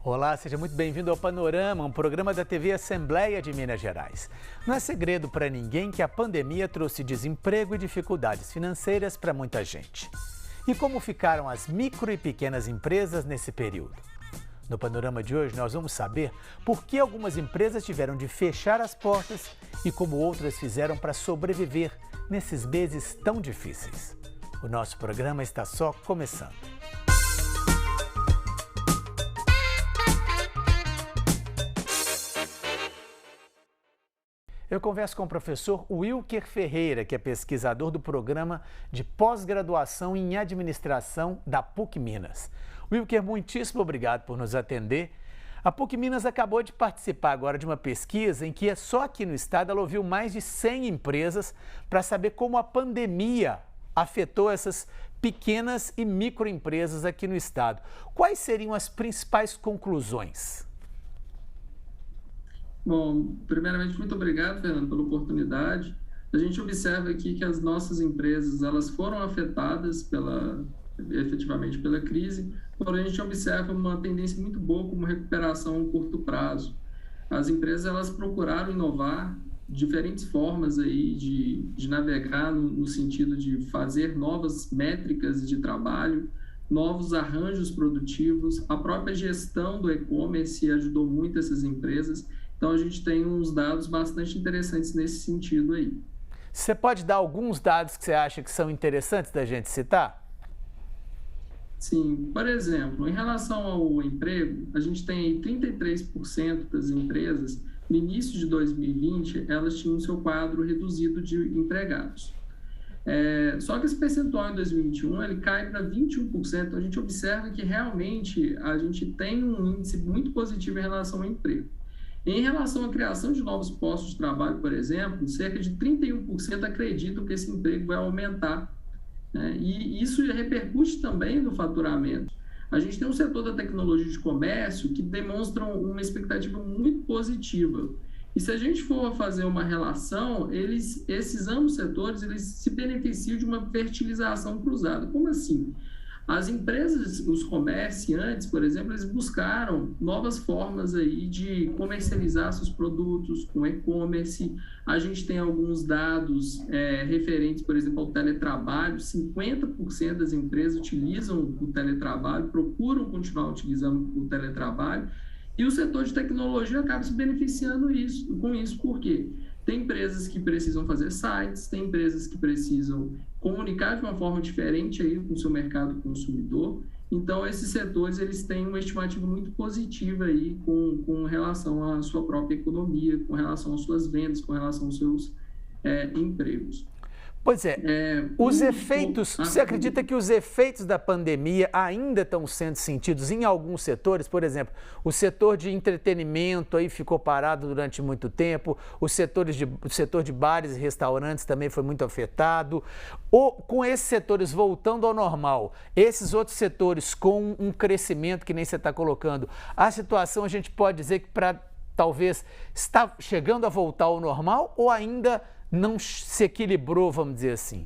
Olá, seja muito bem-vindo ao Panorama, um programa da TV Assembleia de Minas Gerais. Não é segredo para ninguém que a pandemia trouxe desemprego e dificuldades financeiras para muita gente. E como ficaram as micro e pequenas empresas nesse período? No Panorama de hoje, nós vamos saber por que algumas empresas tiveram de fechar as portas e como outras fizeram para sobreviver nesses meses tão difíceis. O nosso programa está só começando. Eu converso com o professor Wilker Ferreira, que é pesquisador do programa de pós-graduação em administração da PUC Minas. Wilker, muitíssimo obrigado por nos atender. A PUC Minas acabou de participar agora de uma pesquisa em que só aqui no estado ela ouviu mais de 100 empresas para saber como a pandemia afetou essas pequenas e microempresas aqui no estado. Quais seriam as principais conclusões? Bom, primeiramente, muito obrigado, Fernando, pela oportunidade. A gente observa aqui que as nossas empresas elas foram afetadas efetivamente pela crise, porém a gente observa uma tendência muito boa como recuperação a curto prazo. As empresas elas procuraram inovar diferentes formas aí de navegar no sentido de fazer novas métricas de trabalho, novos arranjos produtivos. A própria gestão do e-commerce ajudou muito essas empresas. Então, a gente tem uns dados bastante interessantes nesse sentido aí. Você pode dar alguns dados que você acha que são interessantes da gente citar? Sim. Por exemplo, em relação ao emprego, a gente tem aí 33% das empresas, no início de 2020, elas tinham seu quadro reduzido de empregados. Só que esse percentual em 2021 ele cai para 21%. Então, a gente observa que realmente a gente tem um índice muito positivo em relação ao emprego. Em relação à criação de novos postos de trabalho, por exemplo, cerca de 31% acreditam que esse emprego vai aumentar, né? E isso repercute também no faturamento. A gente tem um setor da tecnologia de comércio que demonstra uma expectativa muito positiva. E se a gente for fazer uma relação, esses ambos setores eles se beneficiam de uma fertilização cruzada. Como assim? As empresas, os comerciantes, por exemplo, eles buscaram novas formas aí de comercializar seus produtos com e-commerce. A gente tem alguns dados referentes, por exemplo, ao teletrabalho. 50% das empresas utilizam o teletrabalho, procuram continuar utilizando o teletrabalho. E o setor de tecnologia acaba se beneficiando com isso. Por quê? Tem empresas que precisam fazer sites, tem empresas que precisam comunicar de uma forma diferente aí com o seu mercado consumidor. Então, esses setores eles têm uma estimativa muito positiva aí com relação à sua própria economia, com relação às suas vendas, com relação aos seus empregos. Pois os efeitos, você acredita que os efeitos da pandemia ainda estão sendo sentidos em alguns setores? Por exemplo, o setor de entretenimento aí ficou parado durante muito tempo, o setor de bares e restaurantes também foi muito afetado. Ou com esses setores voltando ao normal, esses outros setores com um crescimento que nem você está colocando, a situação a gente pode dizer que talvez está chegando a voltar ao normal ou ainda não se equilibrou, vamos dizer assim?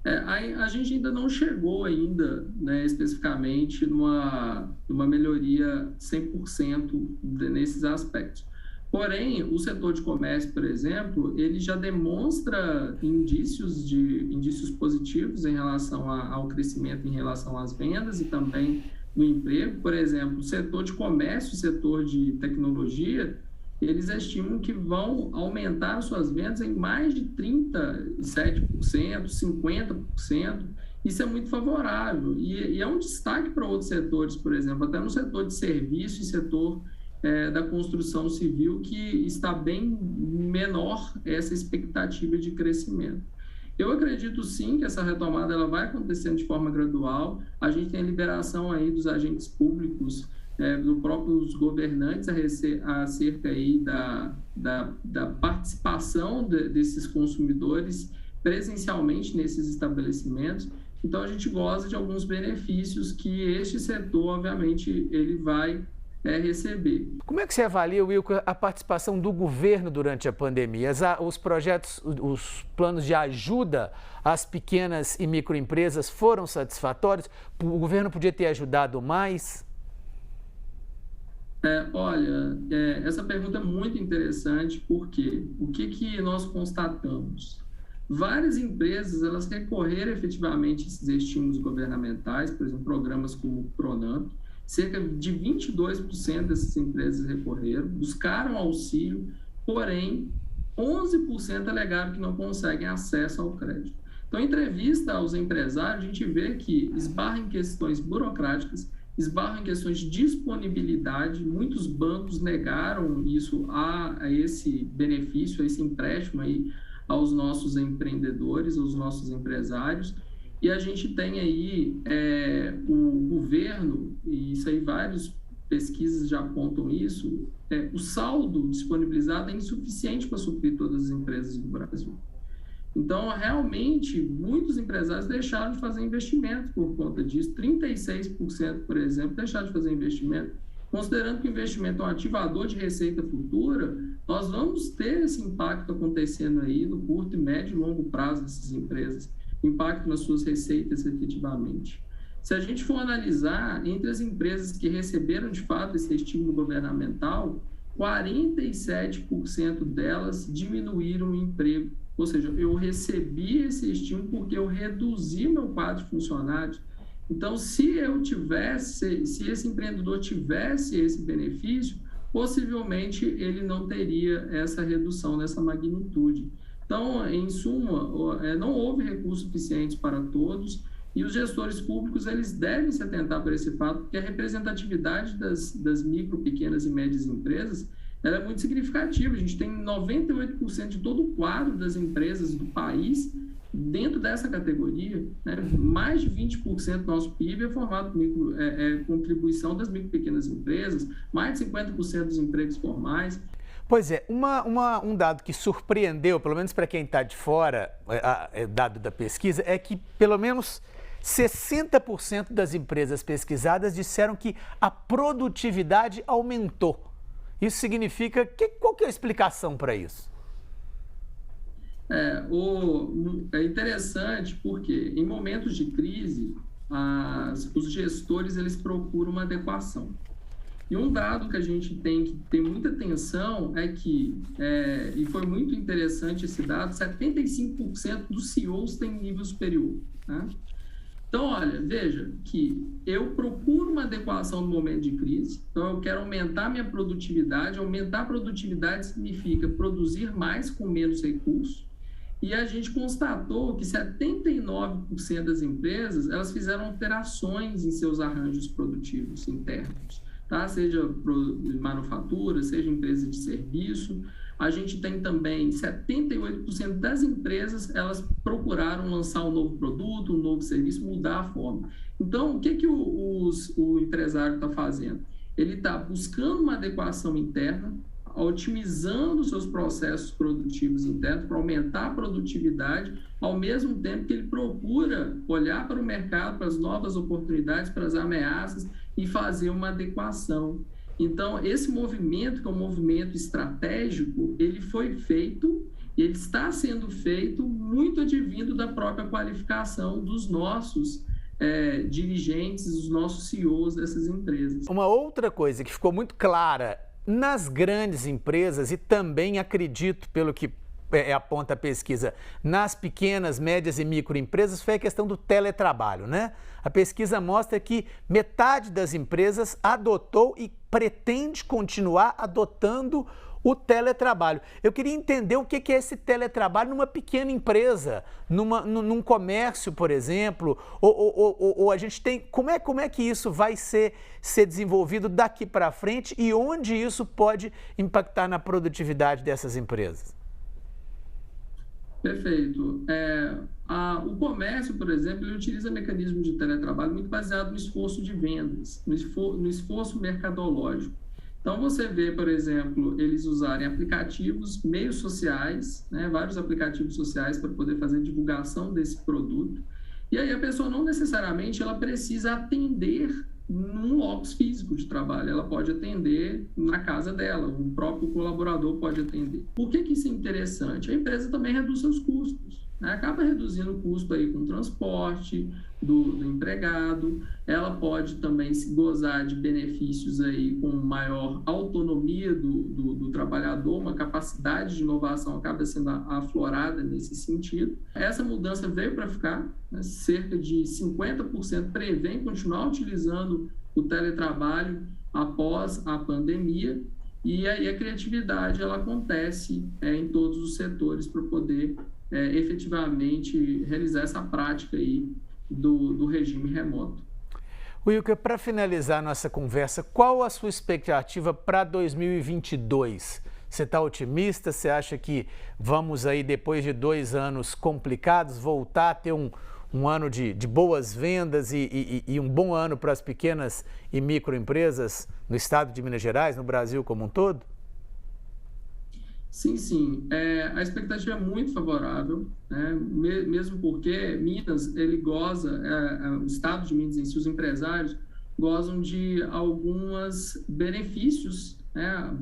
A gente ainda não chegou ainda, né, especificamente numa melhoria 100% nesses aspectos. Porém, o setor de comércio, por exemplo, ele já demonstra indícios positivos em relação ao crescimento, em relação às vendas e também no emprego. Por exemplo, o setor de comércio, o setor de tecnologia, eles estimam que vão aumentar suas vendas em mais de 37%, 50%. Isso é muito favorável. E é um destaque para outros setores, por exemplo, até no setor de serviço e setor da construção civil, que está bem menor essa expectativa de crescimento. Eu acredito sim que essa retomada ela vai acontecendo de forma gradual. A gente tem a liberação aí dos agentes públicos, dos próprios governantes acerca aí da participação desses consumidores presencialmente nesses estabelecimentos. Então, a gente goza de alguns benefícios que este setor, obviamente, ele vai receber. Como é que você avalia, Wilker, a participação do governo durante a pandemia? Os projetos, os planos de ajuda às pequenas e microempresas foram satisfatórios? O governo podia ter ajudado mais? Essa pergunta é muito interessante, porque o que nós constatamos? Várias empresas, elas recorreram efetivamente a esses estímulos governamentais, por exemplo, programas como o Pronamp, cerca de 22% dessas empresas recorreram, buscaram auxílio, porém, 11% alegaram que não conseguem acesso ao crédito. Então, em entrevista aos empresários, a gente vê que esbarra em questões burocráticas, esbarram em questões de disponibilidade. Muitos bancos negaram isso a esse benefício, a esse empréstimo aí aos nossos empreendedores, aos nossos empresários. E a gente tem aí o governo, e isso aí várias pesquisas já apontam isso, o saldo disponibilizado é insuficiente para suprir todas as empresas do Brasil. Então, realmente, muitos empresários deixaram de fazer investimento por conta disso. 36%, por exemplo, deixaram de fazer investimento. Considerando que o investimento é um ativador de receita futura, nós vamos ter esse impacto acontecendo aí no curto, e médio e longo prazo dessas empresas, impacto nas suas receitas efetivamente. Se a gente for analisar, entre as empresas que receberam de fato esse estímulo governamental, 47% delas diminuíram o emprego. Ou seja, eu recebi esse estímulo porque eu reduzi meu quadro de funcionários. Então, se esse empreendedor tivesse esse benefício, possivelmente ele não teria essa redução nessa magnitude. Então, em suma, não houve recursos suficientes para todos, e os gestores públicos eles devem se atentar para esse fato, porque a representatividade das micro, pequenas e médias empresas ela é muito significativa. A gente tem 98% de todo o quadro das empresas do país dentro dessa categoria, né? Mais de 20% do nosso PIB é formado por contribuição das micro e pequenas empresas, mais de 50% dos empregos formais. Pois é, um dado que surpreendeu, pelo menos para quem está de fora, dado da pesquisa, é que pelo menos 60% das empresas pesquisadas disseram que a produtividade aumentou. Isso significa qual que é a explicação para isso? É interessante porque em momentos de crise, os gestores eles procuram uma adequação. E um dado que a gente tem que ter muita atenção é que, e foi muito interessante esse dado, 75% dos CEOs têm nível superior, né? Então, olha, veja que eu procuro uma adequação no momento de crise, então eu quero aumentar minha produtividade. Aumentar a produtividade significa produzir mais com menos recursos, e a gente constatou que 79% das empresas, elas fizeram alterações em seus arranjos produtivos internos, tá? Seja manufatura, seja empresa de serviço. A gente tem também 78% das empresas, elas procuraram lançar um novo produto, um novo serviço, mudar a forma. Então, o que o empresário está fazendo? Ele está buscando uma adequação interna, otimizando seus processos produtivos internos para aumentar a produtividade, ao mesmo tempo que ele procura olhar para o mercado, para as novas oportunidades, para as ameaças e fazer uma adequação. Então, esse movimento, que é um movimento estratégico, ele foi feito e ele está sendo feito muito advindo da própria qualificação dos nossos dirigentes, dos nossos CEOs dessas empresas. Uma outra coisa que ficou muito clara nas grandes empresas, e também acredito, pelo que aponta a pesquisa, nas pequenas, médias e microempresas, foi a questão do teletrabalho, né? A pesquisa mostra que metade das empresas adotou e pretende continuar adotando o teletrabalho. Eu queria entender o que é esse teletrabalho numa pequena empresa, num comércio, por exemplo, ou a gente tem... Como é que isso vai ser desenvolvido daqui para frente e onde isso pode impactar na produtividade dessas empresas? Perfeito. O comércio, por exemplo, ele utiliza mecanismos de teletrabalho muito baseado no esforço de vendas, no esforço mercadológico. Então, você vê, por exemplo, eles usarem aplicativos, meios sociais, né, vários aplicativos sociais para poder fazer divulgação desse produto. E aí a pessoa não necessariamente ela precisa atender num locus físico de trabalho, ela pode atender na casa dela, o próprio colaborador pode atender. Por que isso é interessante? A empresa também reduz seus custos. né, acaba reduzindo o custo aí com o transporte do empregado. Ela pode também se gozar de benefícios aí com maior autonomia do trabalhador, uma capacidade de inovação acaba sendo aflorada nesse sentido. Essa mudança veio para ficar, né, cerca de 50% prevêem continuar utilizando o teletrabalho após a pandemia, e aí a criatividade ela acontece em todos os setores para poder efetivamente realizar essa prática aí do regime remoto. Wilker, para finalizar nossa conversa, qual a sua expectativa para 2022? Você está otimista? Você acha que vamos aí, depois de 2 anos complicados, voltar a ter um ano de boas vendas e um bom ano para as pequenas e microempresas no estado de Minas Gerais, no Brasil como um todo? Sim. A expectativa é muito favorável, né? Mesmo porque Minas, ele goza, o estado de Minas em si, os empresários gozam de alguns benefícios, né?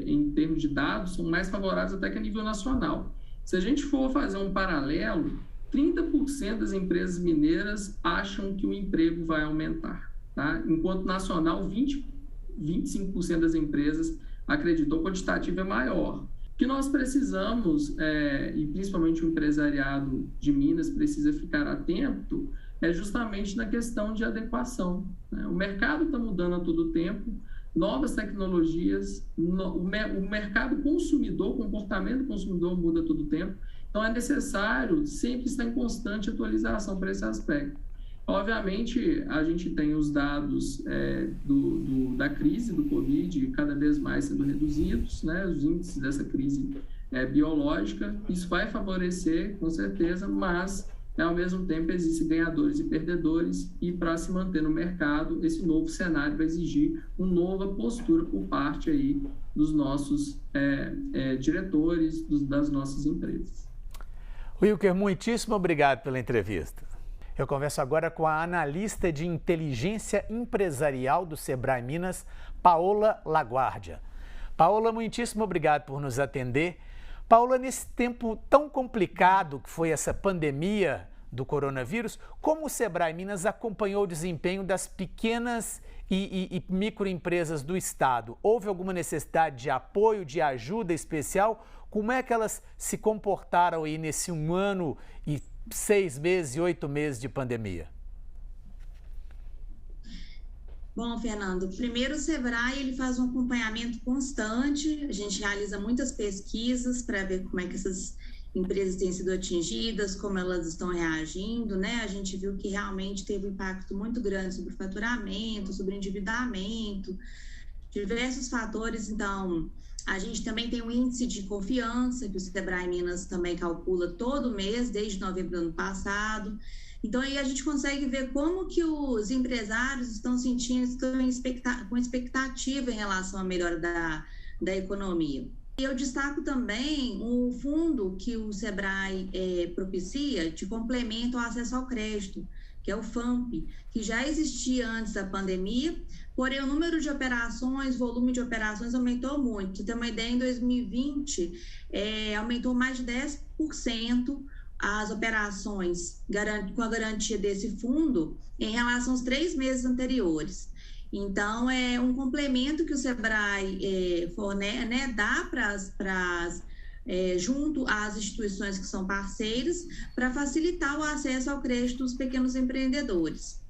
Em termos de dados, são mais favoráveis até que a nível nacional. Se a gente for fazer um paralelo, 30% das empresas mineiras acham que o emprego vai aumentar, tá? Enquanto nacional, 25% das empresas acreditam. O quantitativo é maior. O que nós precisamos, e principalmente o empresariado de Minas precisa ficar atento, é justamente na questão de adequação, né? O mercado está mudando a todo tempo, novas tecnologias, o mercado consumidor, o comportamento do consumidor muda a todo tempo, então é necessário sempre estar em constante atualização para esse aspecto. Obviamente, a gente tem os dados da crise do Covid cada vez mais sendo reduzidos, né? Os índices dessa crise biológica, isso vai favorecer, com certeza, mas, ao mesmo tempo, existem ganhadores e perdedores, e para se manter no mercado, esse novo cenário vai exigir uma nova postura por parte aí dos nossos diretores, das nossas empresas. Wilker, muitíssimo obrigado pela entrevista. Eu converso agora com a analista de inteligência empresarial do Sebrae Minas, Paola Laguardia. Paola, muitíssimo obrigado por nos atender. Paola, nesse tempo tão complicado que foi essa pandemia do coronavírus, como o Sebrae Minas acompanhou o desempenho das pequenas e microempresas do estado? Houve alguma necessidade de apoio, de ajuda especial? Como é que elas se comportaram aí nesse 1 ano e 6 meses e 8 meses de pandemia? Bom, Fernando, primeiro o Sebrae ele faz um acompanhamento constante, a gente realiza muitas pesquisas para ver como é que essas empresas têm sido atingidas, como elas estão reagindo, né? A gente viu que realmente teve um impacto muito grande sobre o faturamento, sobre o endividamento, diversos fatores. Então, a gente também tem um índice de confiança que o Sebrae Minas também calcula todo mês, desde novembro do ano passado. Então, aí a gente consegue ver como que os empresários estão sentindo, com expectativa em relação à melhora da economia. E eu destaco também o fundo que o Sebrae propicia de complemento ao acesso ao crédito, que é o FAMP, que já existia antes da pandemia, porém o número de operações, volume de operações aumentou muito. Você tem uma ideia, em 2020 aumentou mais de 10% as operações com a garantia desse fundo em relação aos 3 meses anteriores. Então, é um complemento que o Sebrae fornece, né, dá junto às instituições que são parceiras, para facilitar o acesso ao crédito dos pequenos empreendedores.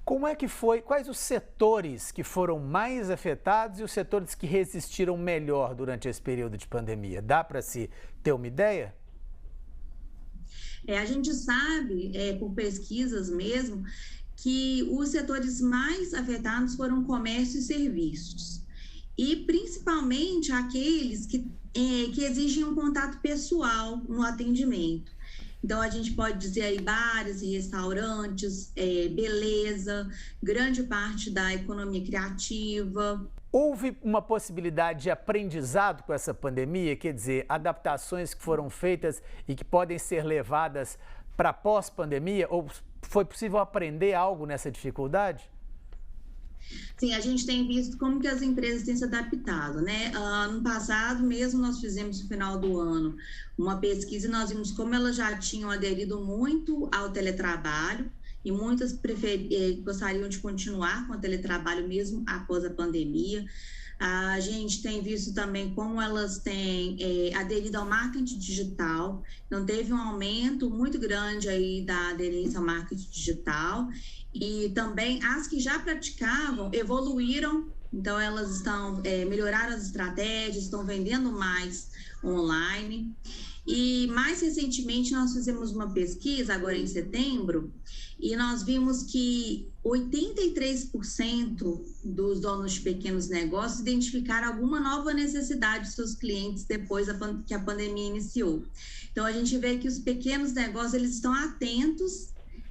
Como é que foi? Quais os setores que foram mais afetados e os setores que resistiram melhor durante esse período de pandemia? Dá para se ter uma ideia? A gente sabe, por pesquisas mesmo, que os setores mais afetados foram comércio e serviços, e principalmente aqueles que exigem um contato pessoal no atendimento. Então, a gente pode dizer aí bares e restaurantes, beleza, grande parte da economia criativa. Houve uma possibilidade de aprendizado com essa pandemia, quer dizer, adaptações que foram feitas e que podem ser levadas para pós-pandemia? Ou foi possível aprender algo nessa dificuldade? Sim, a gente tem visto como que as empresas têm se adaptado, né? Ano passado mesmo nós fizemos no final do ano uma pesquisa e nós vimos como elas já tinham aderido muito ao teletrabalho e muitas gostariam de continuar com o teletrabalho mesmo após a pandemia. A gente tem visto também como elas têm aderido ao marketing digital, então teve um aumento muito grande aí da aderência ao marketing digital, e também as que já praticavam evoluíram, então elas estão melhoraram as estratégias, estão vendendo mais online. E mais recentemente nós fizemos uma pesquisa agora em setembro e nós vimos que 83% dos donos de pequenos negócios identificaram alguma nova necessidade de seus clientes depois que a pandemia iniciou. Então a gente vê que os pequenos negócios eles estão atentos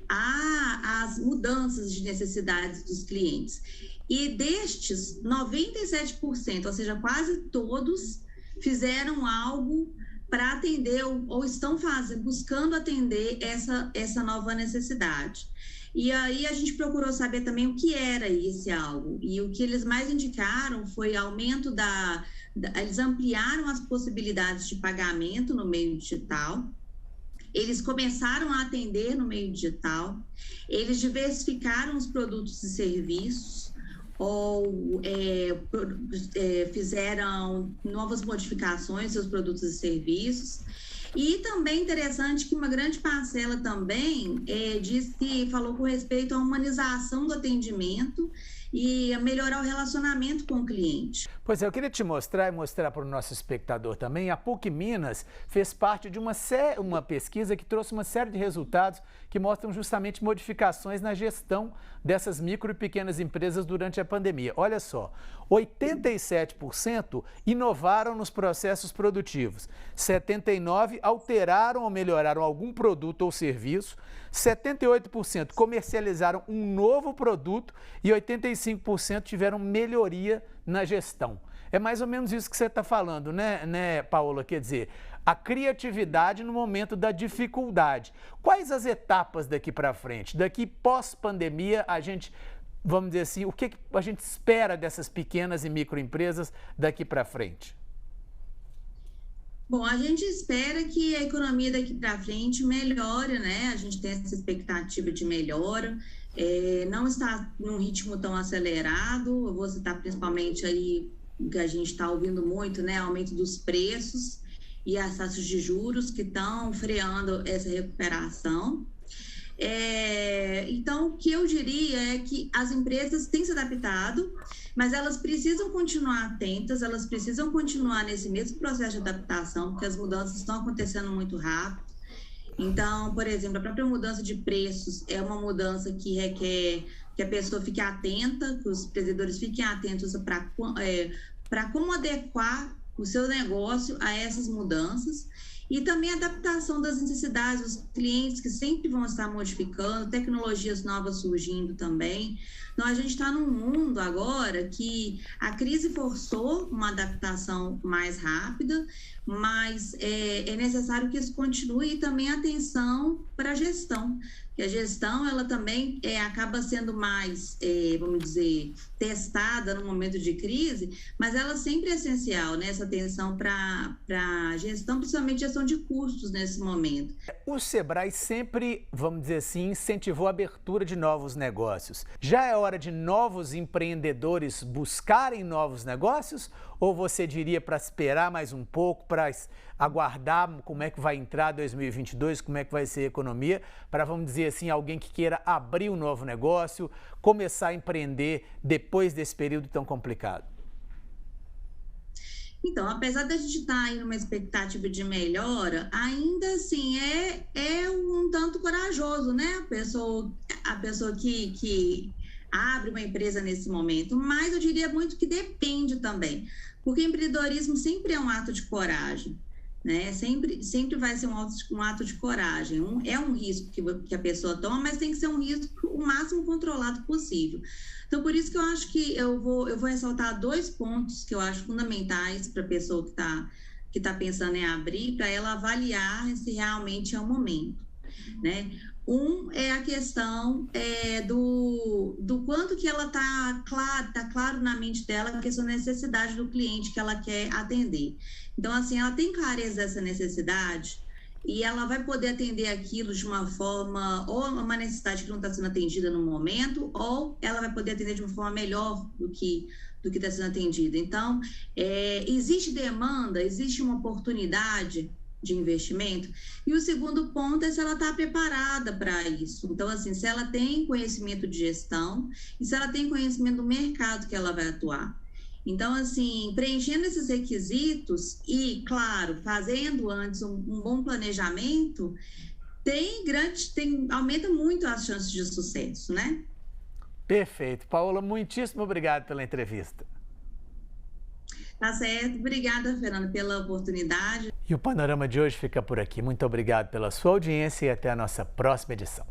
às mudanças de necessidades dos clientes. E destes, 97%, ou seja, quase todos, fizeram algo para atender ou estão buscando atender essa nova necessidade. E aí a gente procurou saber também o que era esse algo. E o que eles mais indicaram foi aumento eles ampliaram as possibilidades de pagamento no meio digital. Eles começaram a atender no meio digital. Eles diversificaram os produtos e serviços, ou fizeram novas modificações seus produtos e serviços. E também interessante que uma grande parcela também falou com respeito à humanização do atendimento e a melhorar o relacionamento com o cliente. Pois é, eu queria te mostrar e mostrar para o nosso espectador também. A PUC Minas fez parte de uma pesquisa que trouxe uma série de resultados que mostram justamente modificações na gestão dessas micro e pequenas empresas durante a pandemia. Olha só, 87% inovaram nos processos produtivos, 79% alteraram ou melhoraram algum produto ou serviço, 78% comercializaram um novo produto e 85% tiveram melhoria na gestão. É mais ou menos isso que você está falando, né, Paola? Quer dizer, a criatividade no momento da dificuldade. Quais as etapas daqui para frente? Daqui pós-pandemia, vamos dizer assim, o que a gente espera dessas pequenas e microempresas daqui para frente? Bom, a gente espera que a economia daqui para frente melhore, né? A gente tem essa expectativa de melhora. Não está num ritmo tão acelerado. Eu vou citar principalmente aí que a gente está ouvindo muito, né? Aumento dos preços e as taxas de juros que estão freando essa recuperação. Então, o que eu diria é que as empresas têm se adaptado, mas elas precisam continuar atentas, elas precisam continuar nesse mesmo processo de adaptação, porque as mudanças estão acontecendo muito rápido. Então, por exemplo, a própria mudança de preços é uma mudança que requer que a pessoa fique atenta, que os empreendedores fiquem atentos para como adequar o seu negócio a essas mudanças. E também a adaptação das necessidades dos clientes, que sempre vão estar modificando, tecnologias novas surgindo também. Então, a gente está num mundo agora que a crise forçou uma adaptação mais rápida, mas é necessário que isso continue, e também atenção para a gestão. Que a gestão, ela também acaba sendo mais, vamos dizer, testada no momento de crise, mas ela sempre é essencial, né? Essa atenção para a gestão, principalmente gestão de custos nesse momento. O Sebrae sempre, vamos dizer assim, incentivou a abertura de novos negócios. Já é hora de novos empreendedores buscarem novos negócios? Ou você diria para esperar mais um pouco, para aguardar como é que vai entrar 2022, como é que vai ser a economia, para, vamos dizer assim, alguém que queira abrir um novo negócio, começar a empreender depois desse período tão complicado? Então, apesar da gente estar aí numa expectativa de melhora, ainda assim é um tanto corajoso, né? A pessoa que abre uma empresa nesse momento, mas eu diria muito que depende também, porque empreendedorismo sempre é um ato de coragem, né? Sempre vai ser um ato de coragem. É um risco que a pessoa toma, mas tem que ser um risco o máximo controlado possível. Então, por isso que eu acho que eu vou ressaltar 2 pontos que eu acho fundamentais para a pessoa que tá pensando em abrir, para ela avaliar se realmente é o momento, né? Um é a questão do quanto que ela está claro na mente dela a questão da necessidade do cliente que ela quer atender. Então, assim, ela tem clareza dessa necessidade e ela vai poder atender aquilo de uma forma, ou uma necessidade que não está sendo atendida no momento, ou ela vai poder atender de uma forma melhor do que está sendo atendida. Então, existe demanda, existe uma oportunidade de investimento. E o segundo ponto é se ela está preparada para isso. Então, assim, se ela tem conhecimento de gestão e se ela tem conhecimento do mercado que ela vai atuar. Então, assim, preenchendo esses requisitos e, claro, fazendo antes um bom planejamento, aumenta muito as chances de sucesso, né? Perfeito. Paola, muitíssimo obrigado pela entrevista. Tá certo. Obrigada, Fernando, pela oportunidade. E o Panorama de hoje fica por aqui. Muito obrigado pela sua audiência e até a nossa próxima edição.